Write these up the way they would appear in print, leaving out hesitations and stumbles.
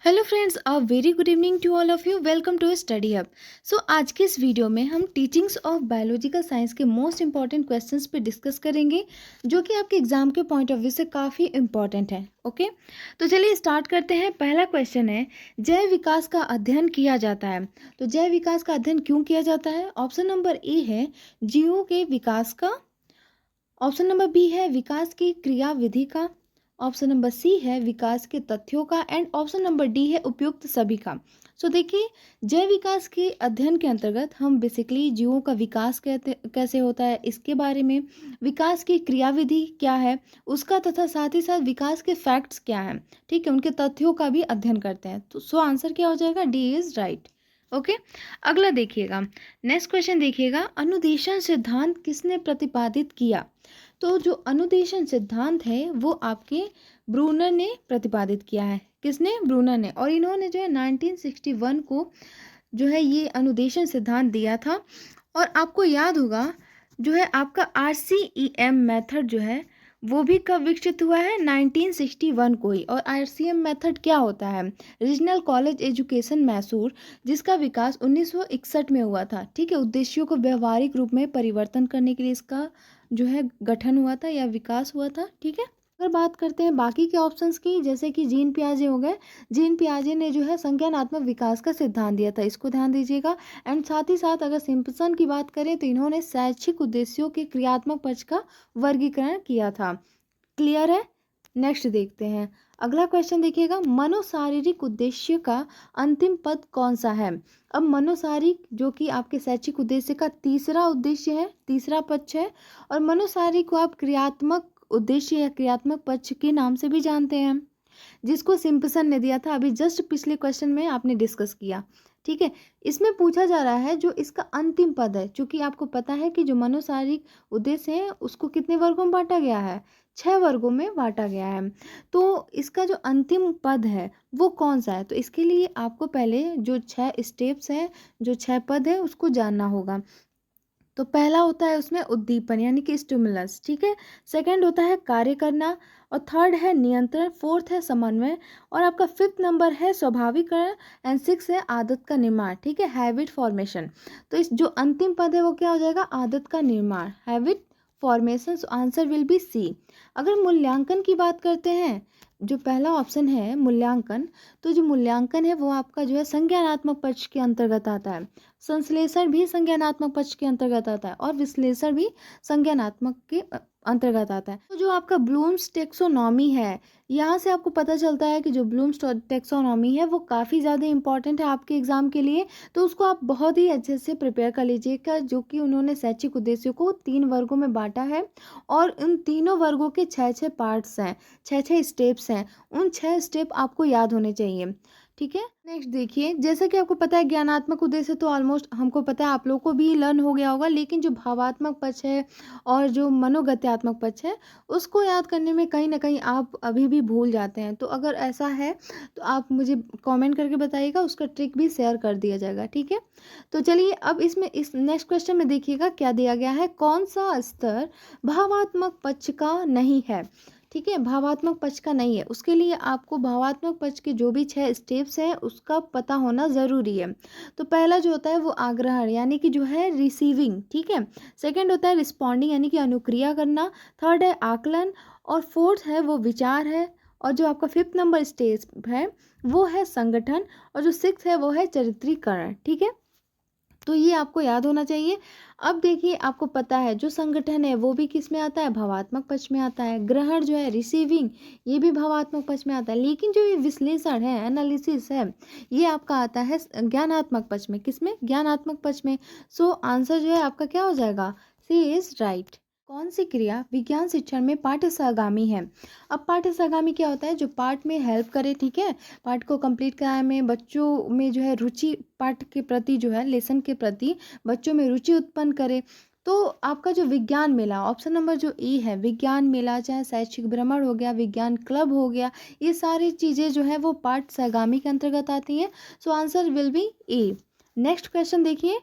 Hello friends, a very good evening to all of you. Welcome to study hub. So आज के इस video में हम teachings of biological science के most important questions पे discuss करेंगे, जो कि आपके एग्जाम के पॉइंट ऑफ व्यू से काफ़ी इंपॉर्टेंट है। ओके, तो चलिए स्टार्ट करते हैं। पहला क्वेश्चन है, जैव विकास का अध्ययन किया जाता है। तो जैव विकास का अध्ययन क्यों किया जाता है? ऑप्शन नंबर ए है जीवों के विकास का, ऑप्शन नंबर बी है विकास की क्रियाविधि का, ऑप्शन नंबर सी है विकास के तथ्यों का, एंड ऑप्शन नंबर डी है उपयुक्त सभी का। सो देखिए, जैव विकास के अध्ययन के अंतर्गत हम बेसिकली जीवों का विकास कैसे होता है इसके बारे में, विकास की क्रियाविधि क्या है उसका, तथा साथ ही साथ विकास के फैक्ट्स क्या हैं, ठीक है, उनके तथ्यों का भी अध्ययन करते हैं। तो सो आंसर क्या हो जाएगा? D is right. ओके, अगला देखिएगा, नेक्स्ट क्वेश्चन देखिएगा, अनुदेशन सिद्धांत किसने प्रतिपादित किया? तो जो अनुदेशन सिद्धांत है वो आपके ब्रूनर ने प्रतिपादित किया है। किसने? ब्रूनर ने। और इन्होंने जो है 1961 को जो है ये अनुदेशन सिद्धांत दिया था। और आपको याद होगा जो है आपका RCEM मेथड जो है वो भी कब विकसित हुआ है? 1961 को ही। और RCEM मेथड क्या होता है? रीजनल कॉलेज एजुकेशन मैसूर, जिसका विकास 1961 में हुआ था। ठीक है, उद्देश्यों को व्यवहारिक रूप में परिवर्तन करने के लिए इसका जो है गठन हुआ था या विकास हुआ था। ठीक है, अगर बात करते हैं बाकी के ऑप्शंस की, जैसे कि जीन पियाजे हो गए। जीन पियाजे ने जो है संज्ञानात्मक विकास का सिद्धांत दिया था, इसको ध्यान दीजिएगा। एंड साथ ही साथ अगर सिम्पसन की बात करें तो इन्होंने शैक्षिक उद्देश्यों के क्रियात्मक पक्ष का वर्गीकरण किया था। क्लियर है? नेक्स्ट देखते हैं, अगला क्वेश्चन देखिएगा, मनोशारीरिक उद्देश्य का अंतिम पद कौन सा है? अब मनोशारीरिक जो कि आपके शैक्षिक उद्देश्य का तीसरा उद्देश्य है, तीसरा पक्ष है। और मनोशारीरिक को आप क्रियात्मक उद्देश्य या क्रियात्मक पक्ष के नाम से भी जानते हैं, जिसको सिम्पसन ने दिया था, अभी जस्ट पिछले क्वेश्चन में आपने डिस्कस किया। ठीक है, इसमें पूछा जा रहा है जो इसका अंतिम पद है, क्योंकि आपको पता है कि जो मनोशारीरिक उद्देश्य है उसको कितने वर्गों में बांटा गया है? 6 वर्गों में बांटा गया है। तो इसका जो अंतिम पद है वो कौन सा है? तो इसके लिए आपको पहले जो 6 स्टेप्स हैं, जो 6 पद है उसको जानना होगा। तो पहला होता है उसमें उद्दीपन यानी कि स्टिमुलस। ठीक है, सेकंड होता है कार्य करना, और थर्ड है नियंत्रण, फोर्थ है समन्वय, और आपका फिफ्थ नंबर है स्वाभाविकरण, एंड सिक्स है आदत का निर्माण। ठीक है, हैबिट फॉर्मेशन। तो इस जो अंतिम पद है वो क्या हो जाएगा? आदत का निर्माण, habit formation. Answer will be C. अगर मूल्यांकन की बात करते हैं, जो पहला ऑप्शन है मूल्यांकन, तो जो मूल्यांकन है वो आपका जो है संज्ञानात्मक पक्ष के अंतर्गत आता है। संश्लेषण भी संज्ञानात्मक पक्ष के अंतर्गत आता है, और विश्लेषण भी संज्ञानात्मक के अंतर्गत आता है। तो जो आपका ब्लूम्स टेक्सोनॉमी है, यहाँ से आपको पता चलता है कि जो ब्लूम्स टेक्सोनॉमी है वो काफ़ी ज़्यादा इंपॉर्टेंट है आपके एग्जाम के लिए। तो उसको आप बहुत ही अच्छे से प्रिपेयर कर लीजिएगा, जो कि उन्होंने शैक्षिक उद्देश्यों को 3 वर्गों में बांटा है, और उन तीनों वर्गों के 6-6 पार्ट्स हैं, 6-6 स्टेप्स हैं। उन 6 स्टेप आपको याद होने चाहिए। ठीक है, नेक्स्ट देखिए, जैसे कि आपको पता है ज्ञानात्मक उद्देश्य तो ऑलमोस्ट हमको पता है, आप लोगों को भी लर्न हो गया होगा, लेकिन जो भावात्मक पक्ष है और जो मनोगत्यात्मक पक्ष है उसको याद करने में कहीं ना कहीं आप अभी भी भूल जाते हैं। तो अगर ऐसा है तो आप मुझे कमेंट करके बताइएगा, उसका ट्रिक भी शेयर कर दिया जाएगा। ठीक है, तो चलिए अब इसमें इस नेक्स्ट क्वेश्चन में देखिएगा क्या दिया गया है, कौन सा स्तर भावात्मक पक्ष का नहीं है? ठीक है, भावात्मक पक्ष का नहीं है, उसके लिए आपको भावात्मक पक्ष के जो भी 6 स्टेप्स हैं उसका पता होना ज़रूरी है। तो पहला जो होता है वो आग्रहण यानी कि जो है रिसीविंग। ठीक है, सेकंड होता है रिस्पॉन्डिंग यानी कि अनुक्रिया करना, थर्ड है आकलन, और फोर्थ है वो विचार है, और जो आपका फिफ्थ नंबर स्टेज है वो है संगठन, और जो सिक्स है वो है चरित्रीकरण। ठीक है, तो ये आपको याद होना चाहिए। अब देखिए, आपको पता है जो संगठन है वो भी किस में आता है? भावात्मक पक्ष में आता है। ग्रहण जो है रिसीविंग, ये भी भावात्मक पक्ष में आता है। लेकिन जो ये विश्लेषण है, एनालिसिस है, ये आपका आता है ज्ञानात्मक पक्ष में। किस में? ज्ञानात्मक पक्ष में। सो आंसर जो है आपका क्या हो जाएगा? सी इज राइट। कौन सी क्रिया विज्ञान शिक्षण में पाठ्य सहगामी है? अब पाठ्य सहगामी क्या होता है? जो पाठ में हेल्प करे। ठीक है, पाठ को कंप्लीट कराने में बच्चों में जो है रुचि, पाठ के प्रति जो है लेसन के प्रति बच्चों में रुचि उत्पन्न करे। तो आपका जो विज्ञान मेला, ऑप्शन नंबर जो ई है, विज्ञान मेला, चाहे शैक्षिक भ्रमण हो गया, विज्ञान क्लब हो गया, ये सारी चीज़ें जो है वो पाठ सहगामी के अंतर्गत आती हैं। So answer will B A. Next question देखिए,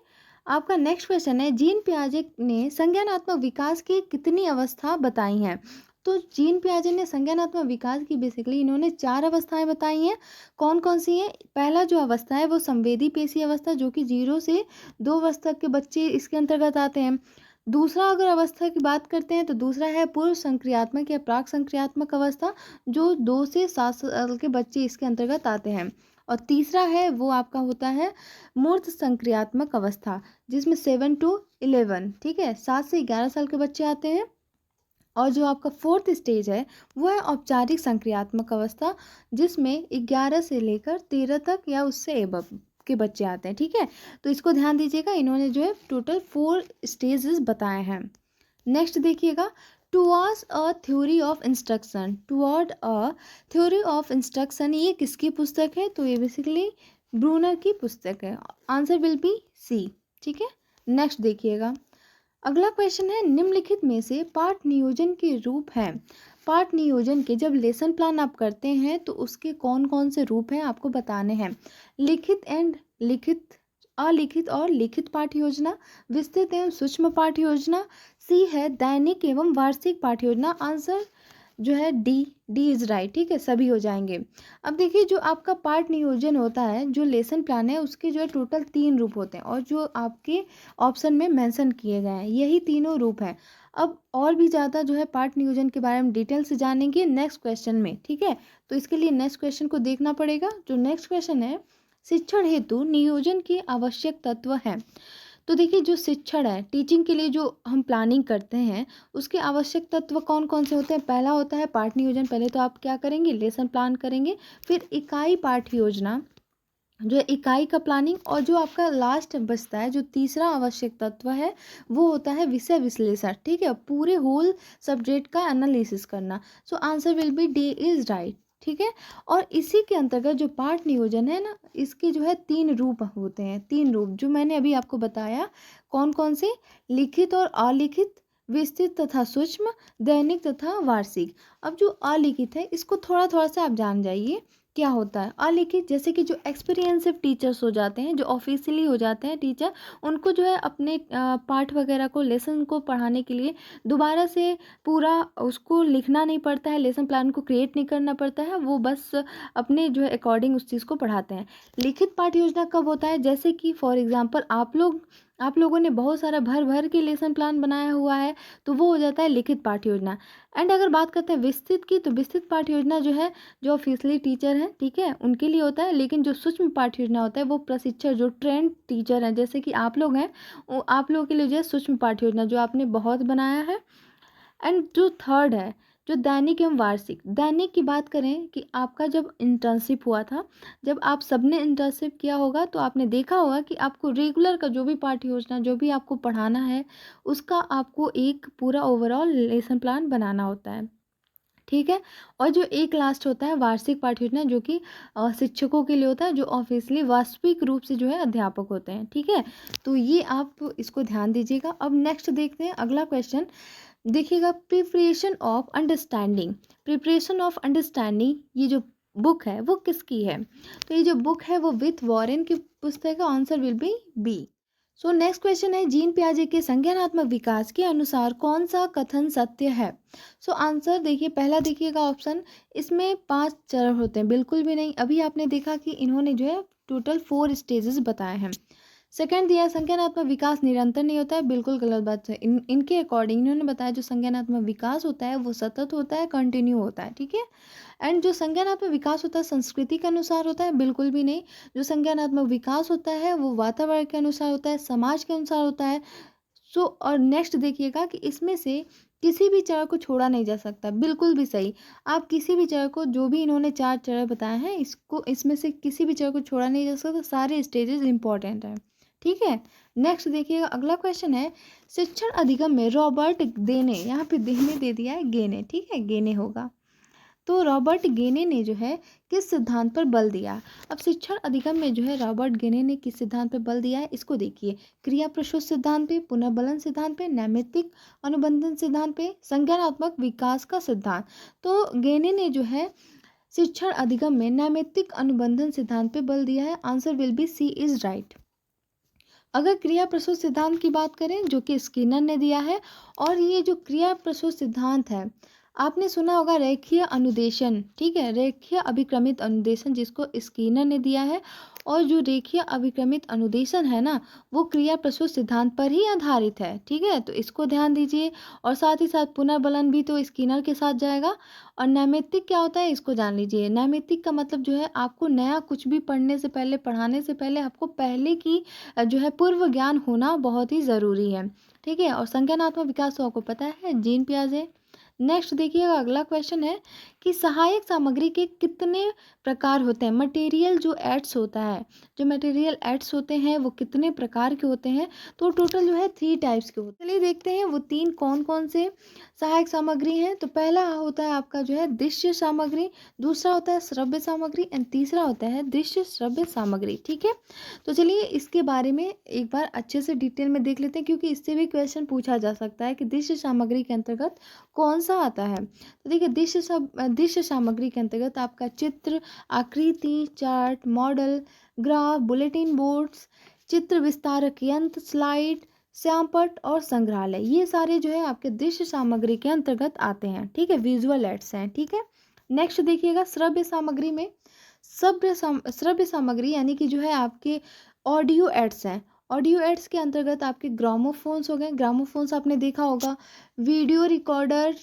आपका नेक्स्ट क्वेश्चन है, जीन पियाजे ने संज्ञानात्मक विकास की कितनी अवस्था बताई हैं? तो जीन पियाजे ने संज्ञानात्मक विकास की बेसिकली इन्होंने 4 अवस्थाएं बताई हैं। कौन कौन सी हैं? पहला जो अवस्था है वो संवेदी पेशी अवस्था, जो कि 0 से 2 वर्ष तक के बच्चे इसके अंतर्गत आते हैं। दूसरा अगर अवस्था की बात करते हैं तो दूसरा है पूर्व संक्रियात्मक या प्राक संक्रियात्मक अवस्था, जो 2 से 7 साल के बच्चे इसके अंतर्गत आते हैं। और तीसरा है वो आपका होता है मूर्त संक्रियात्मक अवस्था, जिसमें 7 to 11, ठीक है, 7 से 11 साल के बच्चे आते हैं। और जो आपका फोर्थ स्टेज है वो है औपचारिक संक्रियात्मक अवस्था, जिसमें 11 से लेकर 13 तक या उससे एबव के बच्चे आते हैं, ठीक है। तो इसको ध्यान दीजिएगा, इन्होंने जो है टोटल 4 स्टेजेस बताए हैं। नेक्स्ट देखिएगा, towards a theory of instruction. Toward a theory of instruction, ये किसकी पुस्तक है? तो ये बेसिकली ब्रूनर की पुस्तक है। आंसर विल बी सी, ठीक है। नेक्स्ट देखिएगा, अगला क्वेश्चन है, निम्नलिखित में से पाठ नियोजन के रूप हैं। पाठ नियोजन के जब लेसन प्लान आप करते हैं तो उसके कौन कौन से रूप हैं आपको बताने हैं। लिखित एंड लिखित, अलिखित और लिखित पाठ योजना, विस्तृत एवं सूक्ष्म पाठ योजना, सी है दैनिक एवं वार्षिक पाठ योजना। आंसर जो है डी इज राइट, ठीक है, सभी हो जाएंगे। अब देखिए, जो आपका पाठ नियोजन होता है, जो लेसन प्लान है, उसके जो है टोटल 3 रूप होते हैं, और जो आपके ऑप्शन में मेंशन किए गए हैं यही तीनों रूप हैं। अब और भी ज़्यादा जो है पाठ नियोजन के बारे में डिटेल से जानेंगे नेक्स्ट क्वेश्चन में, ठीक है। तो इसके लिए नेक्स्ट क्वेश्चन को देखना पड़ेगा। जो नेक्स्ट क्वेश्चन है, शिक्षण हेतु नियोजन के आवश्यक तत्व हैं। तो देखिए, जो शिक्षण है, टीचिंग के लिए जो हम प्लानिंग करते हैं, उसके आवश्यक तत्व कौन कौन से होते हैं? पहला होता है पाठ नियोजन। पहले तो आप क्या करेंगे? लेसन प्लान करेंगे, फिर इकाई पाठ योजना, जो है इकाई का प्लानिंग, और जो आपका लास्ट बचता है, जो तीसरा आवश्यक तत्व है, वो होता है विषय विश्लेषण, ठीक है, पूरे होल सब्जेक्ट का एनालिसिस करना। So answer will B D is right, ठीक है। और इसी के अंतर्गत जो पाठ नियोजन है ना, इसके जो है 3 रूप होते हैं। 3 रूप जो मैंने अभी आपको बताया, कौन कौन से? लिखित और अलिखित, विस्तृत तथा सूक्ष्म, दैनिक तथा वार्षिक। अब जो अलिखित है, इसको थोड़ा थोड़ा सा आप जान जाइए क्या होता है। अलिखित, जैसे कि जो एक्सपीरियंसिव टीचर्स हो जाते हैं, जो ऑफिशियली हो जाते हैं टीचर, उनको जो है अपने पाठ वगैरह को, लेसन को पढ़ाने के लिए दोबारा से पूरा उसको लिखना नहीं पड़ता है, लेसन प्लान को क्रिएट नहीं करना पड़ता है, वो बस अपने जो है अकॉर्डिंग उस चीज़ को पढ़ाते हैं। लिखित पाठ योजना कब होता है? जैसे कि फॉर एग्जाम्पल आप लोगों ने बहुत सारा भर भर के लेसन प्लान बनाया हुआ है, तो वो हो जाता है लिखित पाठ योजना। एंड अगर बात करते हैं विस्तृत की, तो विस्तृत पाठ योजना जो है, जो ऑफिशियली टीचर हैं, ठीक है, उनके लिए होता है। लेकिन जो सूक्ष्म पाठ योजना होता है, वो प्रशिक्षक, जो ट्रेंड टीचर हैं, जैसे कि आप लोग हैं, वो आप लोगों के लिए जो है सूक्ष्म पाठ योजना, जो आपने बहुत बनाया है। एंड जो थर्ड है, जो दैनिक एवं वार्षिक। दैनिक की बात करें कि आपका जब इंटर्नशिप हुआ था, जब आप सबने इंटर्नशिप किया होगा, तो आपने देखा होगा कि आपको रेगुलर का जो भी पाठ्य योजना, जो भी आपको पढ़ाना है, उसका आपको एक पूरा ओवरऑल लेसन प्लान बनाना होता है, ठीक है। और जो एक लास्ट होता है वार्षिक पाठ्य योजना, जो कि शिक्षकों के लिए होता है, जो ऑफिशियली वास्तविक रूप से जो है अध्यापक होते हैं, ठीक है। तो ये आप इसको ध्यान दीजिएगा। अब नेक्स्ट देखते हैं अगला क्वेश्चन। देखिएगा, preparation of understanding. Preparation of understanding, ये जो बुक है वो किसकी है? तो ये जो बुक है वो विथ वॉरेन की पुस्तक है। Answer will be B. So next question है, जीन पियाजे के संज्ञानात्मक विकास के अनुसार कौन सा कथन सत्य है? सो आंसर देखिए, पहला देखिएगा ऑप्शन, इसमें 5 चरण होते हैं, बिल्कुल भी नहीं। अभी आपने देखा कि इन्होंने जो है टोटल 4 स्टेजेस बताए हैं। सेकंड दिया, संज्ञानात्मक विकास निरंतर नहीं होता है, बिल्कुल गलत बात है। इनके अकॉर्डिंग इन्होंने बताया जो संज्ञानात्मक विकास होता है वो सतत होता है, कंटिन्यू होता है, ठीक है। एंड जो संज्ञानात्मक विकास होता है संस्कृति के अनुसार होता है, बिल्कुल भी नहीं। जो संज्ञानात्मक विकास होता है वो वातावरण के अनुसार होता है, समाज के अनुसार होता है। सो और नेक्स्ट देखिएगा कि इसमें से किसी भी चरण को छोड़ा नहीं जा सकता, बिल्कुल भी सही। आप किसी भी चरण को, जो भी इन्होंने 4 चरण बताए हैं, इसको इसमें से किसी भी चरण को छोड़ा नहीं जा सकता, सारे स्टेजेस इंपॉर्टेंट हैं, ठीक है। नेक्स्ट देखिएगा, अगला क्वेश्चन है, शिक्षण अधिगम में रॉबर्ट गेने, यहाँ पे देने दे दिया है गेने, ठीक है, गेने होगा। तो रॉबर्ट गेने ने जो है किस सिद्धांत पर बल दिया? अब शिक्षण अधिगम में जो है रॉबर्ट गेने ने किस सिद्धांत पर बल दिया है, इसको देखिए। क्रिया प्रसूत सिद्धांत पे, पुनर्बलन सिद्धांत पे, नैमित्तिक अनुबंधन सिद्धांत पे, संज्ञानात्मक विकास का सिद्धांत। तो गेने ने जो है शिक्षण अधिगम में नैमित्तिक अनुबंधन सिद्धांत पे बल दिया है। Answer will be C is right. अगर क्रिया प्रसूत सिद्धांत की बात करें, जो कि स्किनर ने दिया है, और ये जो क्रिया प्रसूत सिद्धांत है, आपने सुना होगा रेखीय अनुदेशन, ठीक है, रेखीय अभिक्रमित अनुदेशन जिसको स्किनर ने दिया है। और जो रेखीय अभिक्रमित अनुदेशन है ना, वो क्रिया प्रसूत सिद्धांत पर ही आधारित है, ठीक है, तो इसको ध्यान दीजिए। और साथ ही साथ पुनर्बलन भी तो स्किनर के साथ जाएगा। और नैमित्तिक क्या होता है, इसको जान लीजिए। नैमित्तिक का मतलब जो है, आपको नया कुछ भी पढ़ने से पहले, पढ़ाने से पहले आपको पहले की जो है पूर्व ज्ञान होना बहुत ही ज़रूरी है, ठीक है। और संज्ञानात्मक विकास तो आपको पता है, जीन पियाजे। नेक्स्ट देखिएगा, अगला क्वेश्चन है कि सहायक सामग्री के कितने प्रकार होते हैं। मटेरियल जो एड्स होता है, जो मटेरियल एड्स होते हैं वो कितने प्रकार के होते हैं, तो टोटल जो है 3 टाइप्स के होते हैं। चलिए देखते हैं वो 3 कौन कौन से सहायक सामग्री हैं। तो पहला होता है आपका जो है दृश्य सामग्री, दूसरा होता है श्रव्य सामग्री एंड तीसरा होता है दृश्य श्रव्य सामग्री, ठीक है। तो चलिए इसके बारे में एक बार अच्छे से डिटेल में देख लेते हैं, क्योंकि इससे भी क्वेश्चन पूछा जा सकता है कि दृश्य सामग्री के अंतर्गत कौन सा आता है। तो देखिए दृश्य सामग्री के अंतर्गत आपका चित्र, आकृति, chart, model, graph, bulletin boards, चित्र विस्तारक यंत्र, स्लाइड, श्यामपट्ट और संग्रहालय, ये सारे जो है आपके दृश्य सामग्री के अंतर्गत आते हैं, ठीक है, विजुअल एड्स हैं, ठीक है। नेक्स्ट देखिएगा श्रव्य सामग्री में, श्रव्य सामग्री यानी कि जो है आपके ऑडियो एड्स हैं। ऑडियो एड्स के अंतर्गत आपके ग्रामोफोन्स हो गए, ग्रामोफोन्स आपने देखा होगा, वीडियो रिकॉर्डर,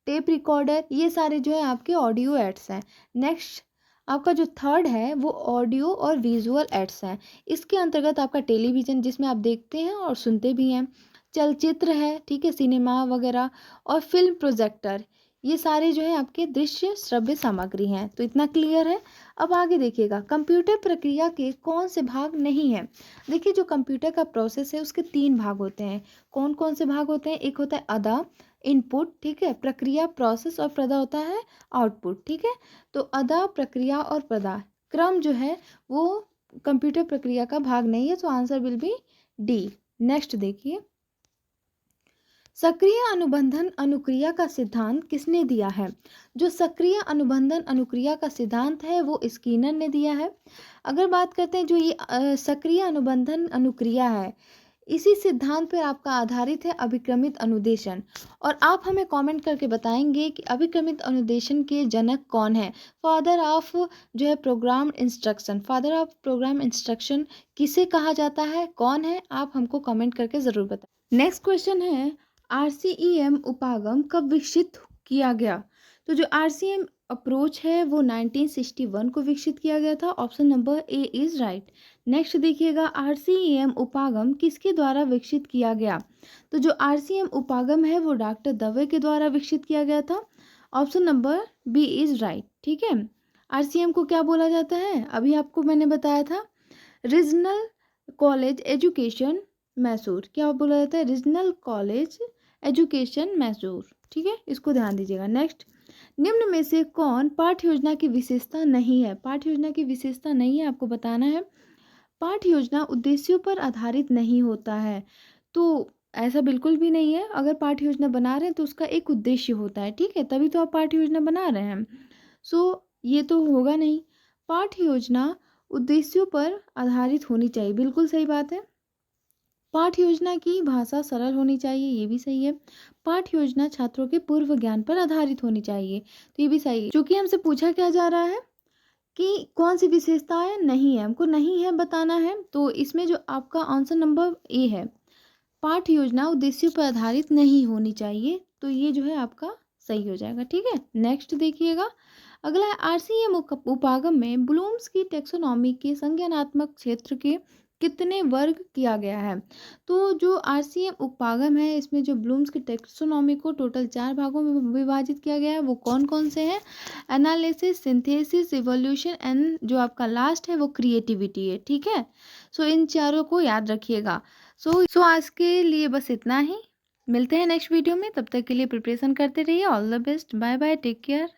टेप रिकॉर्डर, ये सारे जो है आपके ऑडियो एड्स हैं। नेक्स्ट आपका जो थर्ड है वो ऑडियो और विजुअल एड्स हैं। इसके अंतर्गत आपका टेलीविज़न, जिसमें आप देखते हैं और सुनते भी हैं, चलचित्र है, ठीक है, सिनेमा वगैरह, और फिल्म प्रोजेक्टर, ये सारे जो है आपके दृश्य श्रव्य सामग्री हैं। तो इतना क्लियर है। अब आगे देखिएगा, कंप्यूटर प्रक्रिया के कौन से भाग नहीं हैं। देखिए जो कंप्यूटर का प्रोसेस है उसके 3 भाग होते हैं। कौन कौन से भाग होते हैं, एक होता है अदा, इनपुट, ठीक है, प्रक्रिया प्रोसेस, और प्रदा होता है आउटपुट, ठीक है। तो अदा, प्रक्रिया और प्रदा क्रम जो है वो कंप्यूटर प्रक्रिया का भाग नहीं है, तो answer will B D. Next देखिए, सक्रिय अनुबंधन अनुक्रिया का सिद्धांत किसने दिया है। जो सक्रिय अनुबंधन अनुक्रिया का सिद्धांत है वो स्किनर ने दिया है। अगर बात करते हैं जो ये सक्रिय अनुबंधन अनुक्रिया है, इसी सिद्धांत पर आपका आधारित है अभिक्रमित अनुदेशन। और आप हमें कमेंट करके बताएंगे कि अभिक्रमित अनुदेशन के जनक कौन है। फादर ऑफ जो है programme instruction, father of programme instruction किसे कहा जाता है, कौन है, आप हमको कमेंट करके ज़रूर बताएं। नेक्स्ट क्वेश्चन है, RCEM उपागम कब विकसित किया गया। तो जो RCEM अप्रोच है वो 1961 को विकसित किया गया था। Option number A is right. Next देखिएगा, RCEM उपागम किसके द्वारा विकसित किया गया। तो जो RCEM उपागम है वो डॉक्टर दवे के द्वारा विकसित किया गया था। Option number B is right, ठीक है। RCEM को क्या बोला जाता है, अभी आपको मैंने बताया था, रीजनल कॉलेज एजुकेशन मैसूर, क्या बोला जाता है, रीजनल कॉलेज एजुकेशन मैसूर, ठीक है, इसको ध्यान दीजिएगा। नेक्स्ट, निम्न में से कौन पाठ्य योजना की विशेषता नहीं है। पाठ्य योजना की विशेषता नहीं है, आपको बताना है। पाठ्य योजना उद्देश्यों पर आधारित नहीं होता है, तो ऐसा बिल्कुल भी नहीं है। अगर पाठ्य योजना बना रहे हैं तो उसका एक उद्देश्य होता है, ठीक है, तभी तो आप पाठ्य योजना बना रहे हैं। सो ये तो होगा नहीं। पाठ्य योजना उद्देश्यों पर आधारित होनी चाहिए, बिल्कुल सही बात है। पाठ्य योजना की भाषा सरल होनी चाहिए, ये भी सही है। पाठ्य योजना छात्रों के पूर्व ज्ञान पर आधारित होनी चाहिए, तो ये भी सही है। क्योंकि हमसे पूछा क्या जा रहा है कि कौन सी विशेषताएं नहीं है, हमको नहीं है बताना है, तो इसमें जो आपका आंसर नंबर ए है, पाठ्य योजना उद्देश्यों पर आधारित नहीं होनी चाहिए, तो ये जो है आपका सही हो जाएगा, ठीक है। नेक्स्ट देखिएगा, अगला है RCEM उपागम में ब्लूम्स की टेक्सोनॉमी के संज्ञानात्मक क्षेत्र के कितने वर्ग किया गया है। तो जो RCEM उपागम है इसमें जो ब्लूम्स की टेक्सोनॉमी को टोटल 4 भागों में विभाजित किया गया है, वो कौन कौन से हैं, एनालिसिस, सिंथेसिस, इवोल्यूशन एंड जो आपका लास्ट है वो क्रिएटिविटी है, ठीक है। सो इन चारों को याद रखिएगा। सो आज के लिए बस इतना ही, मिलते हैं नेक्स्ट वीडियो में, तब तक के लिए प्रिपरेशन करते रहिए। All the best, bye bye, take care.